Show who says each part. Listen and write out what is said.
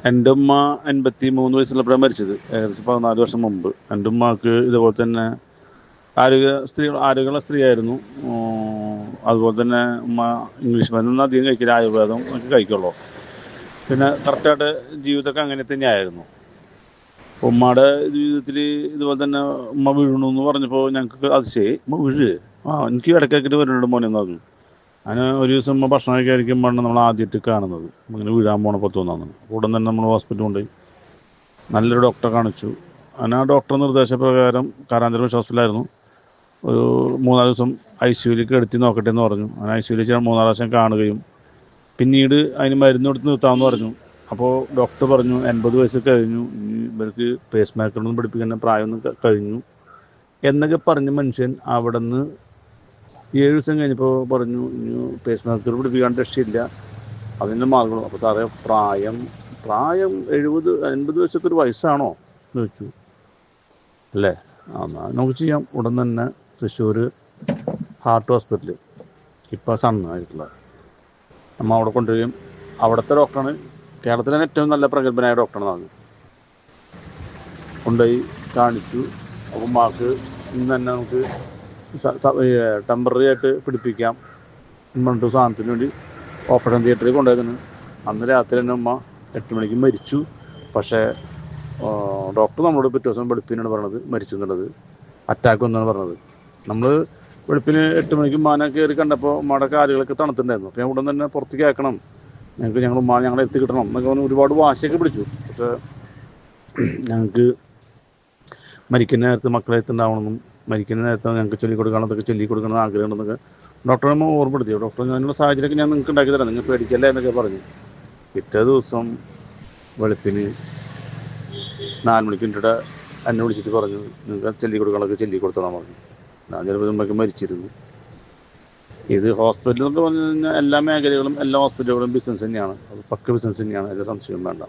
Speaker 1: എൻ്റെ ഉമ്മ 83 വയസ്സുള്ളപ്പോഴാണ് മരിച്ചത്. ഏകദേശം 14 വർഷം മുമ്പ്. എൻ്റെ ഉമ്മാക്ക് ഇതുപോലെ തന്നെ ആരോഗ്യമുള്ള സ്ത്രീയായിരുന്നു. അതുപോലെ തന്നെ ഉമ്മ ഇംഗ്ലീഷ് മരുന്നൊന്നും അധികം കഴിക്കില്ല, ആയുർവേദം ഒക്കെ കഴിക്കുള്ളൂ. പിന്നെ കറക്റ്റായിട്ട് ജീവിതമൊക്കെ അങ്ങനെ തന്നെയായിരുന്നു. അപ്പോൾ ഉമ്മയുടെ ജീവിതത്തിൽ ഇതുപോലെ തന്നെ ഉമ്മ വീഴണമെന്ന് പറഞ്ഞപ്പോൾ ഞങ്ങൾക്ക് അതിശയായി. ഉമ്മ വീഴ്, എനിക്ക് ഇടയ്ക്കിടയ്ക്ക് വരുന്നുണ്ട് മോനെന്ന് പറഞ്ഞു. അങ്ങനെ ഒരു ദിവസം ഉമ്മ ഭക്ഷണം കഴിക്കാതിരിക്കുമ്പോഴാണ് നമ്മൾ ആദ്യമായിട്ട് കാണുന്നത് ഇങ്ങനെ വീഴാൻ പോണപ്പോൾ തോന്നുന്നത്. ഉടൻ തന്നെ നമ്മൾ ഹോസ്പിറ്റലിൽ കൊണ്ടുപോയി നല്ലൊരു ഡോക്ടറെ കാണിച്ചു. അങ്ങനെ ആ ഡോക്ടറുടെ നിർദ്ദേശപ്രകാരം കാരാന്തര ഹോസ്പിറ്റലായിരുന്നു. ഒരു 3-4 ദിവസം ICUവിലേക്ക് എടുത്തി നോക്കട്ടെ എന്ന് പറഞ്ഞു. അങ്ങനെ ICUവിൽ 3-4 പ്രാവശ്യം കാണുകയും പിന്നീട് അതിന് മരുന്ന് കൊടുത്ത് നിർത്താമെന്ന് പറഞ്ഞു. അപ്പോൾ ഡോക്ടർ പറഞ്ഞു 80 വയസ്സ് കഴിഞ്ഞു, ഇനി ഇവർക്ക് പേസ് മേക്കറൊന്നും പിടിപ്പിക്കുന്ന പ്രായമൊന്നും കഴിഞ്ഞു എന്നൊക്കെ പറഞ്ഞ് മനുഷ്യൻ അവിടെ നിന്ന് 7 ദിവസം കഴിഞ്ഞപ്പോൾ പറഞ്ഞു ഇനി പേസ് മേക്കർ പിടിപ്പിക്കാണ്ട് രക്ഷയില്ല, അതിൻ്റെ മാർഗം. അപ്പോൾ സാറേ പ്രായം 70-80 വയസ്സൊക്കെ ഒരു വയസ്സാണോ എന്ന് ചോദിച്ചു. അല്ലേ, എന്നാൽ നമുക്ക് ചെയ്യാം. ഉടൻ തന്നെ തൃശ്ശൂർ ഹാർട്ട് ഹോസ്പിറ്റൽ, ഇപ്പോൾ സണ്ണായിട്ടുള്ള നമ്മൾ അവിടെ കൊണ്ടുവരികയും അവിടുത്തെ ഡോക്ടറാണ് കേരളത്തിലെ തന്നെ ഏറ്റവും നല്ല പ്രഗത്ഭനായ ഡോക്ടറാണ്. കൊണ്ടുപോയി കാണിച്ചു. അപ്പം മാർക്ക് ഇന്ന് തന്നെ നമുക്ക് ടെമ്പററി ആയിട്ട് പിടിപ്പിക്കാം എന്ന് പറഞ്ഞിട്ട് സാധനത്തിന് വേണ്ടി ഓപ്പറേഷൻ തിയേറ്ററിൽ കൊണ്ടുപോയതാണ്. അന്ന് രാത്രി തന്നെ ഉമ്മ 8 മണിക്ക് മരിച്ചു. പക്ഷേ ഡോക്ടർ നമ്മളോട് പിറ്റേ ദിവസം വെളുപ്പിനാണ് പറഞ്ഞത് മരിച്ചു എന്നുള്ളത്. അറ്റാക്ക് ഒന്നാണ് പറഞ്ഞത്. നമ്മൾ വെളുപ്പിന് 8 മണിക്ക് ഉമ്മാനെ കയറി കണ്ടപ്പോൾ ഉമ്മയുടെ കാലുകളൊക്കെ തണുത്തുണ്ടായിരുന്നു. അപ്പോൾ ഞാൻ ഉടൻ തന്നെ പുറത്തേക്ക് ആക്കണം, ഞങ്ങളെ എത്തി കിട്ടണം എന്നൊക്കെ പറഞ്ഞ് ഒരുപാട് വാശിയൊക്കെ പിടിച്ചു. പക്ഷേ ഞങ്ങൾക്ക് മരിക്കുന്ന നേരത്ത് മക്കളെ എത്തുണ്ടാവണമെന്നും മരിക്കുന്ന നേരത്തെ ഞങ്ങൾക്ക് ചൊല്ലിക്കൊടുക്കണം, ചൊല്ലിക്കൊടുക്കണം ആഗ്രഹമുണ്ടെന്നൊക്കെ ഡോക്ടറെ നമ്മൾ ഓർമ്മപ്പെടുത്തി. ഡോക്ടർ അതിനുള്ള സാഹചര്യമൊക്കെ ഞാൻ നിങ്ങൾക്ക് ഉണ്ടാക്കി തരാം, നിങ്ങൾ പേടിക്കല്ലേ എന്നൊക്കെ പറഞ്ഞു. പിറ്റേ ദിവസം വെളുപ്പിന് 4 മണിക്ക് എന്നെ വിളിച്ചിട്ട് പറഞ്ഞു നിങ്ങൾക്ക് ചൊല്ലിക്കൊടുക്കണമൊക്കെ ചൊല്ലിക്കൊടുത്തോളാൻ പറഞ്ഞു. ഞാൻ ചിലപ്പോൾ നമുക്ക് മരിച്ചിരുന്നു. ഇത് ഹോസ്പിറ്റൽ എന്നൊക്കെ പറഞ്ഞു കഴിഞ്ഞാൽ എല്ലാ മേഖലകളും എല്ലാ ഹോസ്പിറ്റലുകളും ബിസിനസ് തന്നെയാണ്. അത് പക്ക ബിസിനസ് തന്നെയാണ്, അതിൽ സംശയം വേണ്ട.